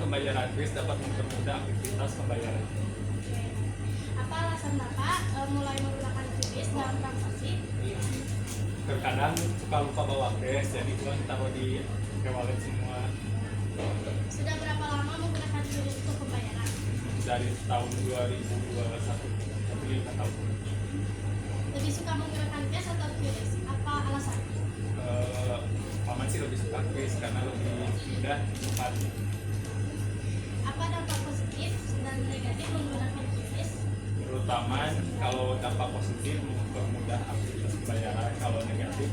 pembayaran kris dapat mempermudah aktivitas pembayaran. Apa alasan Bapak mulai menggunakan QRIS dalam transaksi? Terkadang suka lupa bawa cash, jadi uang taruh di e-wallet semua. Sudah berapa lama menggunakan QRIS untuk pembayaran? Dari tahun 2021, tapi 5 tahun. Lebih suka menggunakan cash atau QRIS? Apa alasan? Paman sih lebih suka kris karena lebih mudah cepat. Apa dampak positif dan negatif menggunakan QRIS? Terutama kalau dampak positif mempermudah aktivitas pembayaran, kalau negatif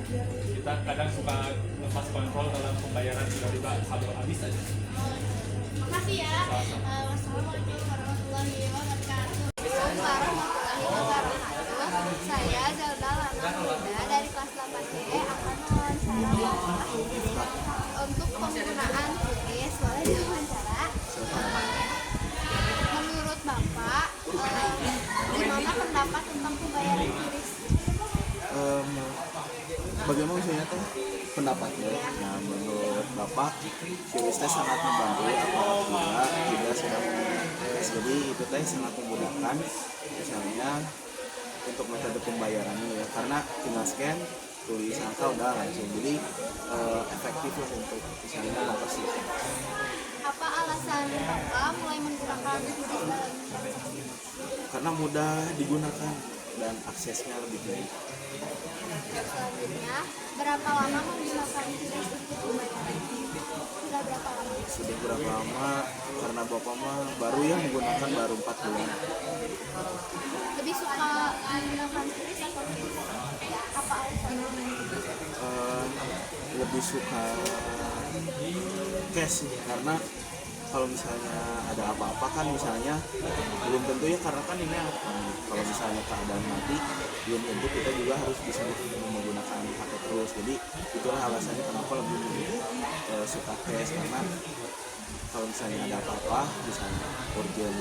kita kadang suka lepas kontrol dalam pembayaran, tiba-tiba saldo habis aja. Makasih ya. Wassalamualaikum warahmatullahi wabarakatuh. Saya Zelda Lana Muda dari kelas 8D akan mewawancara Bapak untuk penggunaan QRIS. Boleh diwawancara? Menurut Bapak, gimana pendapat tentang pembayaran QRIS? Bagaimana maksudnya teh pendapatnya? Nah, menurut Bapak, QRIS teh sangat membantu apabila kita sedang mengurus. Jadi itu teh sangat memudahkan, misalnya untuk metode pembayarannya ya, karena tinggal scan, tulis angka udah langsung. Jadi efektif lah untuk misalnya lokasi. Apa alasan Bapak mulai menggunakan QRIS dalam transaksi? Karena mudah digunakan dan aksesnya lebih baik. Selanjutnya, berapa lama menggunakan QRIS untuk pembayaran? Sudah berapa lama? Sudah berapa lama? Karena Bapak mah baru ya menggunakan, baru 4 bulan. Lebih suka menggunakan QRIS atau cash? Apa alasannya? Lebih suka cash sih, karena kalau misalnya ada apa-apa kan misalnya belum tentu ya, karena kan ini kalau misalnya keadaan mati belum tentu kita juga harus bisa menggunakan HP terus. Jadi itulah alasannya kenapa lebih suka cash, karena kalau misalnya ada apa-apa misalnya urgent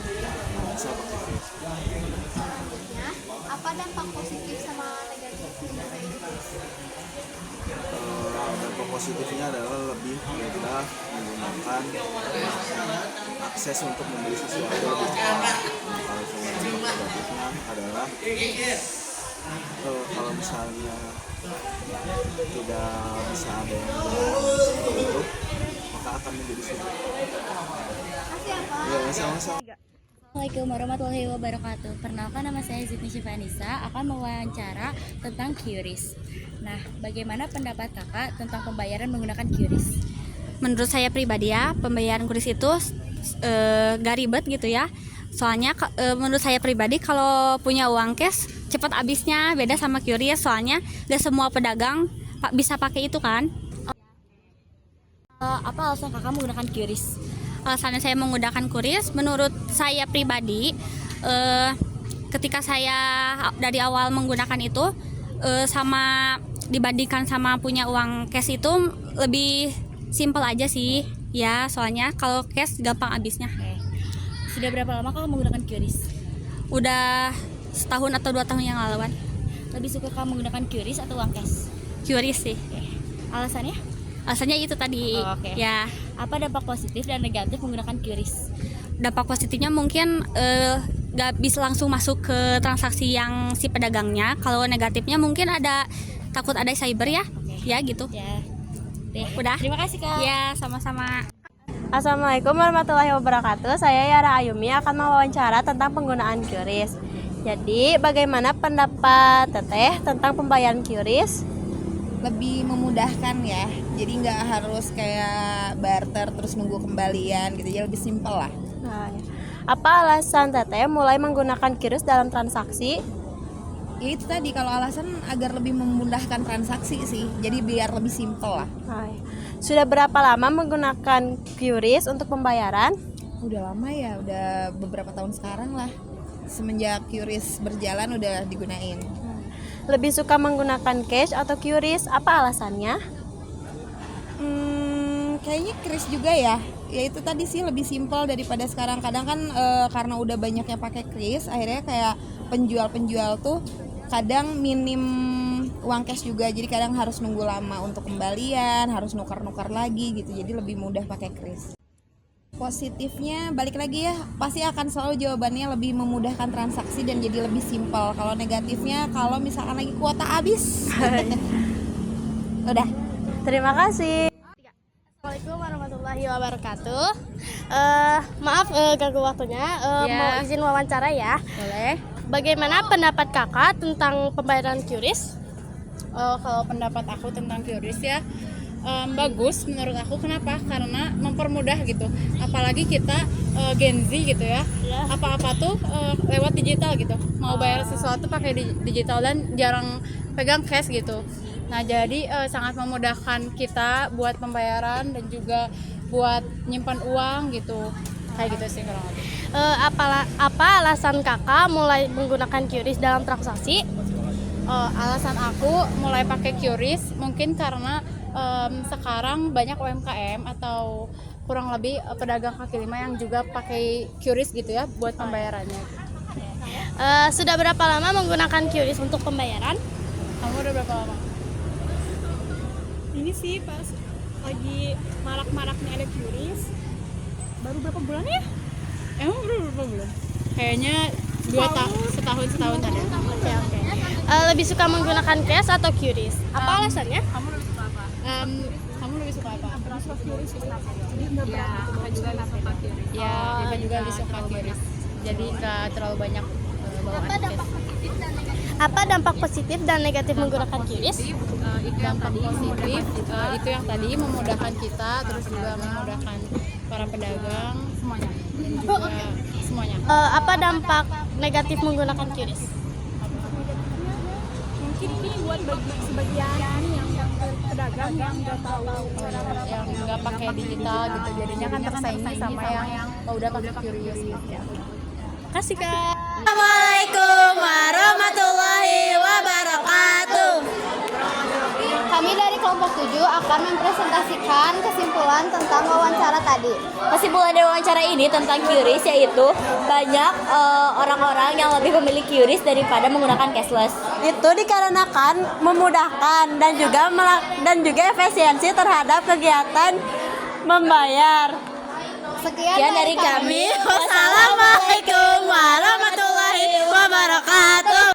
bisa pakai cash. Selanjutnya, apa dampak positif sama negatif menggunakan QRIS? Dampak positifnya adalah lebih mudah menggunakan akses untuk membeli sesuatu lebih cepat. Kalau dampak negatifnya adalah kalau misalnya tidak bisa ada yang itu, maka akan menjadi sulit. Makasih ya Pak. Ya, sama-sama. Assalamualaikum warahmatullahi wabarakatuh. Perkenalkan, nama saya Zidni Syifanisa, akan mewawancara tentang QRIS. Nah, bagaimana pendapat kakak tentang pembayaran menggunakan QRIS? Menurut saya pribadi ya, pembayaran QRIS itu gak ribet gitu ya. Soalnya menurut saya pribadi kalau punya uang cash cepat habisnya, beda sama QRIS. Soalnya gak semua pedagang bisa pakai itu kan. Apa alasan kakak menggunakan QRIS? Alasannya saya menggunakan QRIS, menurut saya pribadi, ketika saya dari awal menggunakan itu sama dibandingkan sama punya uang cash itu lebih simpel aja sih ya, soalnya kalau cash gampang habisnya. Sudah berapa lama kakak menggunakan QRIS? Udah setahun atau 2 tahun yang laluan. Lebih suka kamu menggunakan QRIS atau uang cash? QRIS sih. Alasannya? Alasannya itu tadi. Ya, apa dampak positif dan negatif menggunakan QRIS? Dampak positifnya mungkin gak bisa langsung masuk ke transaksi yang si pedagangnya. Kalau negatifnya mungkin ada takut ada cyber ya. Ya gitu. Ya. Udah. Terima kasih Kak. Ya, sama-sama. Assalamualaikum warahmatullahi wabarakatuh. Saya Yara Ayumi akan mewawancara tentang penggunaan QRIS. Jadi, bagaimana pendapat Teteh tentang pembayaran QRIS? Lebih memudahkan ya, jadi nggak harus kayak barter terus nunggu kembalian gitu, ya lebih simpel lah. Nah, apa alasan Teteh mulai menggunakan QRIS dalam transaksi? Ya itu tadi, kalau alasan agar lebih memudahkan transaksi sih, jadi biar lebih simpel lah. Nah, sudah berapa lama menggunakan QRIS untuk pembayaran? Udah lama ya, udah beberapa tahun sekarang lah, semenjak QRIS berjalan udah digunain. Lebih suka menggunakan cash atau QRIS? Apa alasannya? Kayaknya QRIS juga ya. Ya itu tadi sih, lebih simpel daripada sekarang. Kadang kan karena udah banyaknya pakai QRIS, akhirnya kayak penjual-penjual tuh kadang minim uang cash juga. Jadi kadang harus nunggu lama untuk kembalian, harus nukar-nukar lagi gitu. Jadi lebih mudah pakai QRIS. Positifnya balik lagi ya, pasti akan selalu jawabannya lebih memudahkan transaksi dan jadi lebih simpel. Kalau negatifnya kalau misalkan lagi kuota habis. Udah. Terima kasih. Assalamualaikum warahmatullahi wabarakatuh. Maaf ganggu waktunya. Mau izin wawancara ya. Boleh. Bagaimana pendapat kakak tentang pembayaran QRIS? Kalau pendapat aku tentang QRIS ya bagus menurut aku. Kenapa? Karena mempermudah gitu. Apalagi kita Gen Z gitu ya. Apa-apa tuh lewat digital gitu. Mau bayar sesuatu pakai digital dan jarang pegang cash gitu. Nah, jadi sangat memudahkan kita buat pembayaran dan juga buat nyimpan uang gitu. Kayak gitu sih kurang lebih. Apa alasan kakak mulai menggunakan QRIS dalam transaksi? Alasan aku mulai pakai QRIS mungkin karena sekarang banyak UMKM atau kurang lebih pedagang kaki lima yang juga pakai QRIS gitu ya buat pembayarannya. Sudah berapa lama menggunakan QRIS untuk pembayaran? Kamu udah berapa lama? Ini sih pas lagi marak-maraknya ada QRIS, baru berapa bulan ya? Emang berapa bulan? Kayaknya 2 tahun, setahun ada. Oke. Lebih suka menggunakan cash atau QRIS? Apa alasannya? Kamu lebih suka apa? QRIS jadi nggak berat gitu. Ya, Iva juga lebih suka QRIS. Jadi nggak terlalu banyak bawaan cash. Apa dampak positif dan negatif menggunakan QRIS? Dampak positif itu yang tadi memudahkan kita, terus juga memudahkan para pedagang, semuanya. Dan juga semuanya. Apa dampak negatif menggunakan QRIS? Mungkin ini buat sebagian yang pedagang yang nggak tahu Yang nggak pakai digital gitu, jadinya kan tersaingi sama yang udah pakai QRIS gitu. Kasih kak. Assalamualaikum warahmatullahi wabarakatuh. Kami dari kelompok 7 akan mempresentasikan kesimpulan tentang wawancara tadi. Kesimpulan dari wawancara ini tentang QRIS yaitu banyak orang-orang yang lebih memilih QRIS daripada menggunakan cashless. Itu dikarenakan memudahkan dan juga efisiensi terhadap kegiatan membayar. Sekian Dari kami. Wassalamualaikum warahmatullahi wabarakatuh.